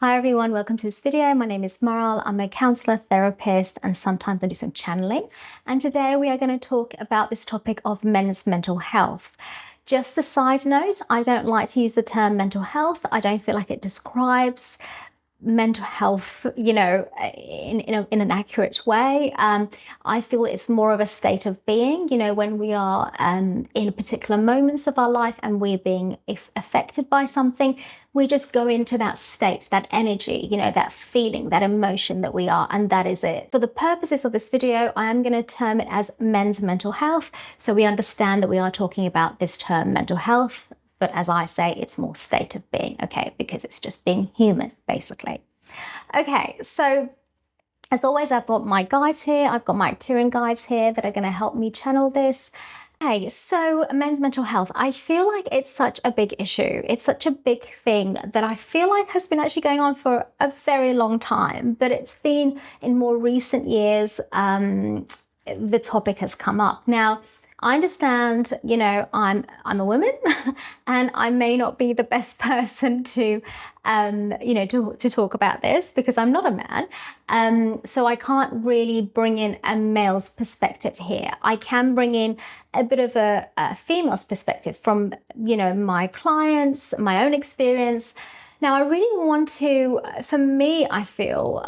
Hi everyone, welcome to this video. My name is Maral. I'm a counselor, therapist, and sometimes I do some channeling. And today we are going to talk about this topic of men's mental health. Just a side note, I don't like to use the term mental health. I don't feel like it describes mental health, in an accurate way. I feel it's more of a state of being, when we are in particular moments of our life and we're being affected by something, we just go into that state, that energy, that feeling, that emotion that we are, and that is it. For the purposes of this video, I am going to term it as men's mental health, so we understand that we are talking about this term mental health. But as I say, it's more state of being, okay, because it's just being human, basically. Okay, so as always, I've got my guides here. I've got my Turing guides here that are going to help me channel this. Okay, so men's mental health. I feel like it's such a big issue. It's such a big thing that I feel like has been actually going on for a very long time, but it's been in more recent years, the topic has come up. Now, I understand, I'm a woman and I may not be the best person to talk about this because I'm not a man. So I can't really bring in a male's perspective here. I can bring in a bit of a female's perspective from, my clients, my own experience. Now, I really want to, for me, I feel,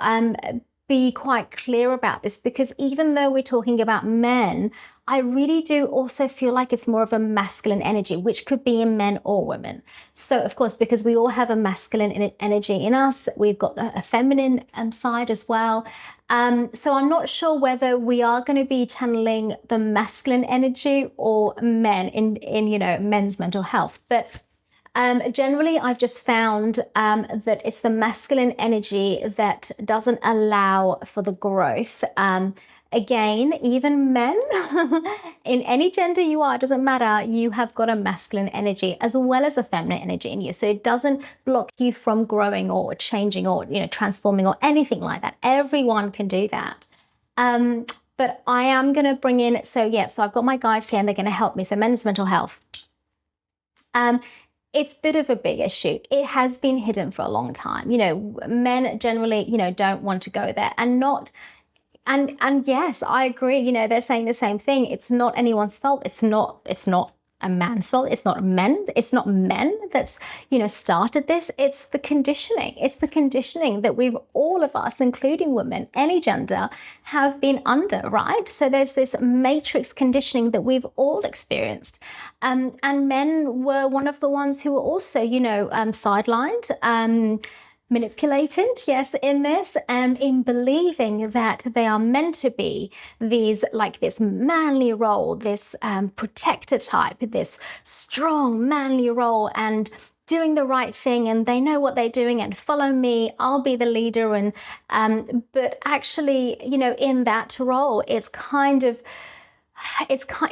be quite clear about this, because even though we're talking about men, I really do also feel like it's more of a masculine energy, which could be in men or women. So of course, because we all have a masculine energy in us, we've got a feminine side as well. So I'm not sure whether we are going to be channeling the masculine energy or men in men's mental health. But generally, I've just found that it's the masculine energy that doesn't allow for the growth. Again, even men, in any gender you are, it doesn't matter, you have got a masculine energy as well as a feminine energy in you. So it doesn't block you from growing or changing or, transforming or anything like that. Everyone can do that. But I am going to bring in, so I've got my guides here and they're going to help me. So men's mental health. It's a bit of a big issue. It has been hidden for a long time. Men generally, don't want to go there and yes, I agree. They're saying the same thing. It's not anyone's fault. It's not a man's fault. It's not men that's, started this. It's the conditioning. It's the conditioning that all of us, including women, any gender, have been under, right? So there's this matrix conditioning that we've all experienced. And men were one of the ones who were also, sidelined, manipulated, yes, in this, and in believing that they are meant to be this manly role, this protector type, this strong manly role, and doing the right thing, and they know what they're doing, and follow me, I'll be the leader. And but actually, in that role, it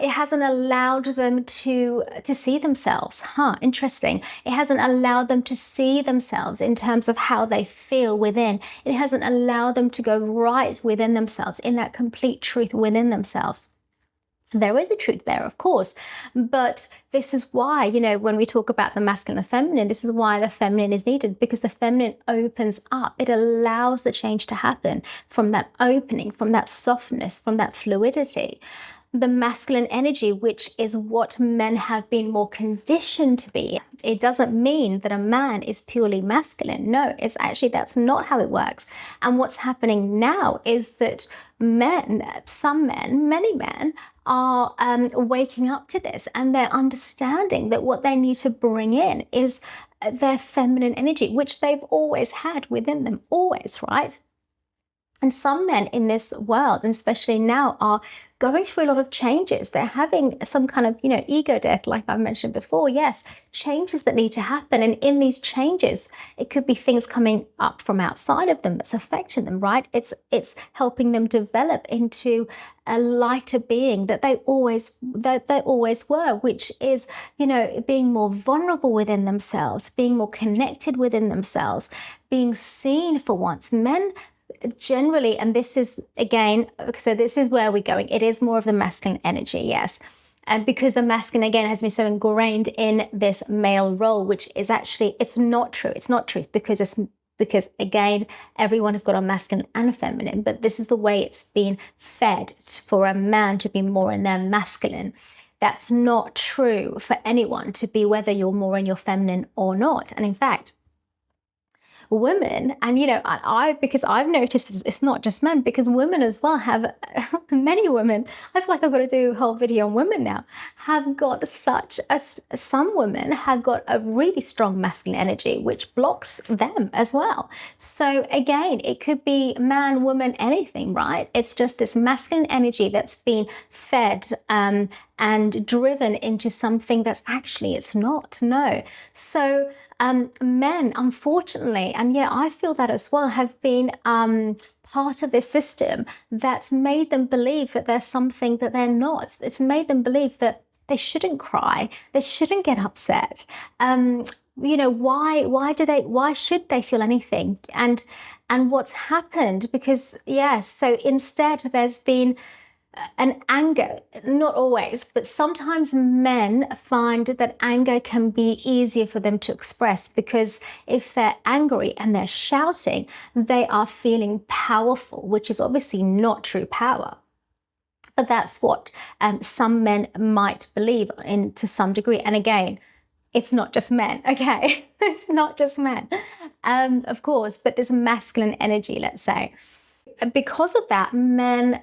hasn't allowed them to see themselves. Interesting. It hasn't allowed them to see themselves in terms of how they feel within. It hasn't allowed them to go right within themselves, in that complete truth within themselves. There is a truth there, of course, but this is why, when we talk about the masculine and feminine, this is why the feminine is needed, because the feminine opens up. It allows the change to happen from that opening, from that softness, from that fluidity. The masculine energy, which is what men have been more conditioned to be. It doesn't mean that a man is purely masculine. No, that's not how it works. And what's happening now is that many men are waking up to this, and they're understanding that what they need to bring in is their feminine energy, which they've always had within them, always, right? And some men in this world, and especially now, are going through a lot of changes. They're having some kind of, ego death, like I mentioned before. Yes, changes that need to happen. And in these changes, it could be things coming up from outside of them that's affecting them, right? It's helping them develop into a lighter being that they always were, which is, being more vulnerable within themselves, being more connected within themselves, being seen for once. Men generally, and this is again, so this is where we're going, it is more of the masculine energy, yes. And because the masculine, again, has been so ingrained in this male role, which is actually, it's not true. It's not truth, because it's because again, everyone has got a masculine and feminine, but this is the way it's been fed for a man to be more in their masculine. That's not true for anyone to be, whether you're more in your feminine or not. And in fact, women, and I because I've noticed it's not just men, because women as well have many women, I feel like I've got to do a whole video on women now, have got some women have got a really strong masculine energy which blocks them as well. So again, it could be man, woman, anything, right? It's just this masculine energy that's been fed and driven into something that's actually it's not. No. So men, unfortunately, and yeah, I feel that as well, have been part of this system that's made them believe that there's something that they're not. It's made them believe that they shouldn't cry, they shouldn't get upset. Why should they feel anything? And what's happened, because so instead there's been an anger, not always, but sometimes men find that anger can be easier for them to express, because if they're angry and they're shouting, they are feeling powerful, which is obviously not true power. But that's what some men might believe in to some degree. And again, it's not just men, okay? It's not just men, of course, but there's masculine energy, let's say. Because of that, men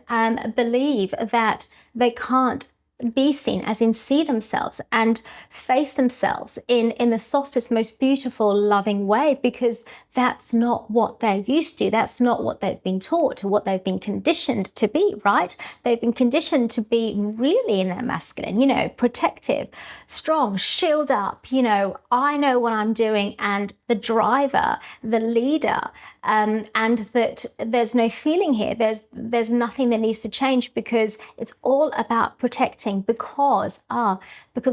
believe that they can't be seen, as in see themselves and face themselves in the softest, most beautiful, loving way, because that's not what they're used to. That's not what they've been taught, or what they've been conditioned to be, right? They've been conditioned to be really in their masculine, protective, strong, shield up, I know what I'm doing, and the driver, the leader, and that there's no feeling here. There's nothing that needs to change, because it's all about protecting, because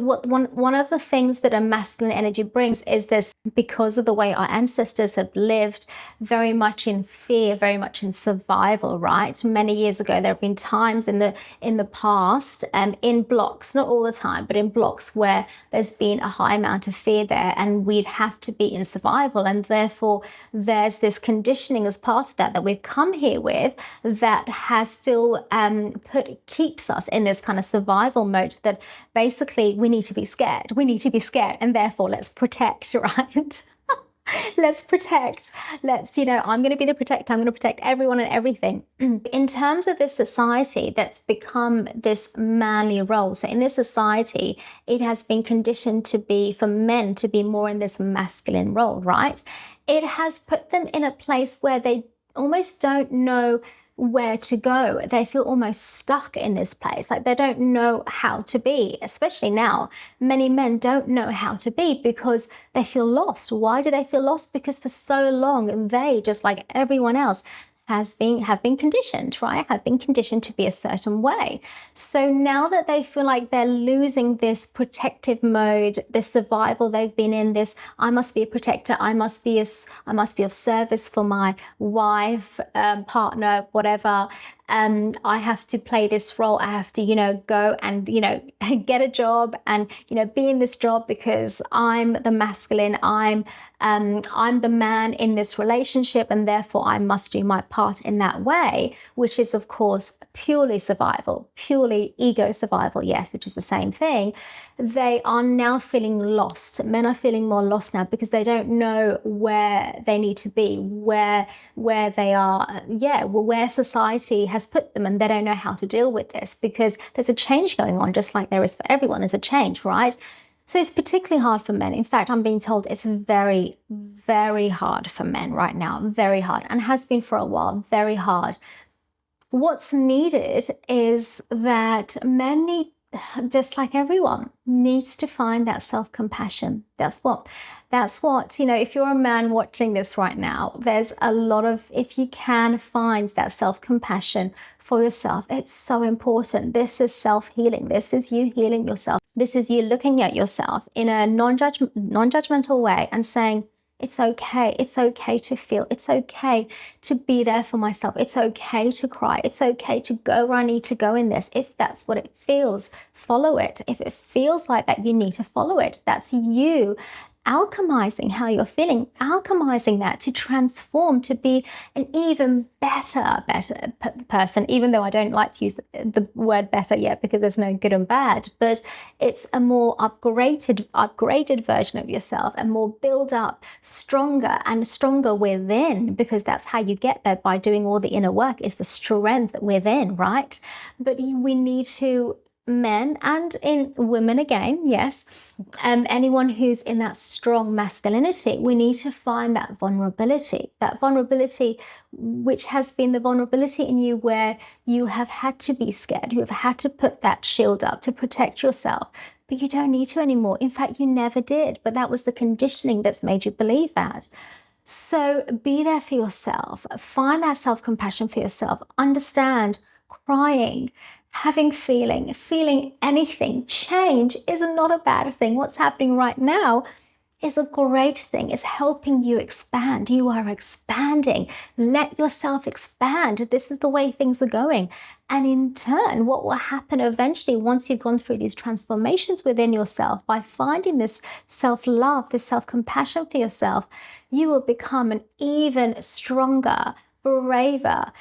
what one of the things that a masculine energy brings is this, because of the way our ancestors have lived very much in fear, very much in survival, right? Many years ago, there have been times in the past, in blocks, not all the time, but in blocks where there's been a high amount of fear there, and we'd have to be in survival. And therefore, there's this conditioning as part of that we've come here with, that has still keeps us in this kind of survival mode, that basically we need to be scared. We need to be scared, and therefore let's protect, right? Let's protect. I'm going to be the protector. I'm going to protect everyone and everything. In terms of this society that's become this manly role, so in this society, it has been conditioned for men to be more in this masculine role, right? It has put them in a place where they almost don't know where to go. They feel almost stuck in this place, like they don't know how to be. Especially now, many men don't know how to be, because they feel lost. Why do they feel lost? Because for so long, they, just like everyone else, have been conditioned, right? Have been conditioned to be a certain way. So now that they feel like they're losing this protective mode, this survival they've been in, this I must be a protector, I must be of service for my wife, partner, whatever. I have to play this role. I have to, go and, get a job and, be in this job because I'm the masculine. I'm the man in this relationship, and therefore I must do my part in that way, which is, of course, purely survival, purely ego survival, yes, which is the same thing. They are now feeling lost. Men are feeling more lost now, because they don't know where they need to be, where they are, where society has put them, and they don't know how to deal with this, because there's a change going on, just like there is for everyone. There's a change, right? So it's particularly hard for men. In fact, I'm being told it's very, very hard for men right now, very hard, and has been for a while, very hard. What's needed is that men need, just like everyone, needs to find that self-compassion. That's what, if you're a man watching this right now, there's a lot of, if you can find that self-compassion for yourself, it's so important. This is self-healing. This is you healing yourself. This is you looking at yourself in a non-judgmental way and saying, it's okay. It's okay to feel. It's okay to be there for myself. It's okay to cry. It's okay to go where I need to go in this. If that's what it feels, follow it. If it feels like that, you need to follow it. That's you alchemizing how you're feeling, alchemizing that to transform to be an even better person, even though I don't like to use the word better yet because there's no good and bad, but it's a more upgraded version of yourself, a more build up, stronger and stronger within, because that's how you get there, by doing all the inner work. Is the strength within, right? But we need to, men and in women again, yes, anyone who's in that strong masculinity, we need to find that vulnerability which has been the vulnerability in you where you have had to be scared, you have had to put that shield up to protect yourself, but you don't need to anymore. In fact, you never did, but that was the conditioning that's made you believe that. So be there for yourself, find that self-compassion for yourself, understand crying, feeling anything. Change is not a bad thing. What's happening right now is a great thing. It's helping you expand. You are expanding. Let yourself expand. This is the way things are going. And in turn, what will happen eventually, once you've gone through these transformations within yourself, by finding this self-love, this self-compassion for yourself, you will become an even stronger, braver,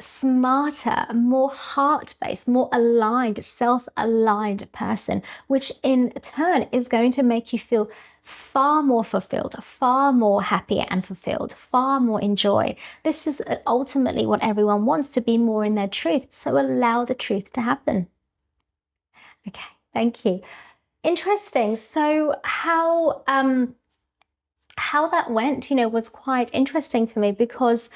smarter, more heart-based, more aligned, self-aligned person, which in turn is going to make you feel far more fulfilled, far more happy and fulfilled, far more in joy. This is ultimately what everyone wants, to be more in their truth. So allow the truth to happen. Okay, thank you. Interesting. So how that went, was quite interesting for me, because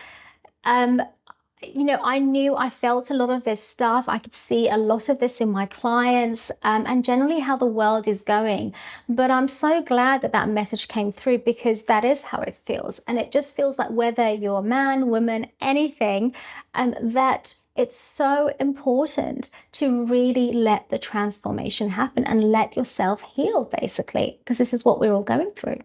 I felt a lot of this stuff. I could see a lot of this in my clients, and generally how the world is going. But I'm so glad that that message came through, because that is how it feels. And it just feels like, whether you're a man, woman, anything, that it's so important to really let the transformation happen and let yourself heal, basically, because this is what we're all going through.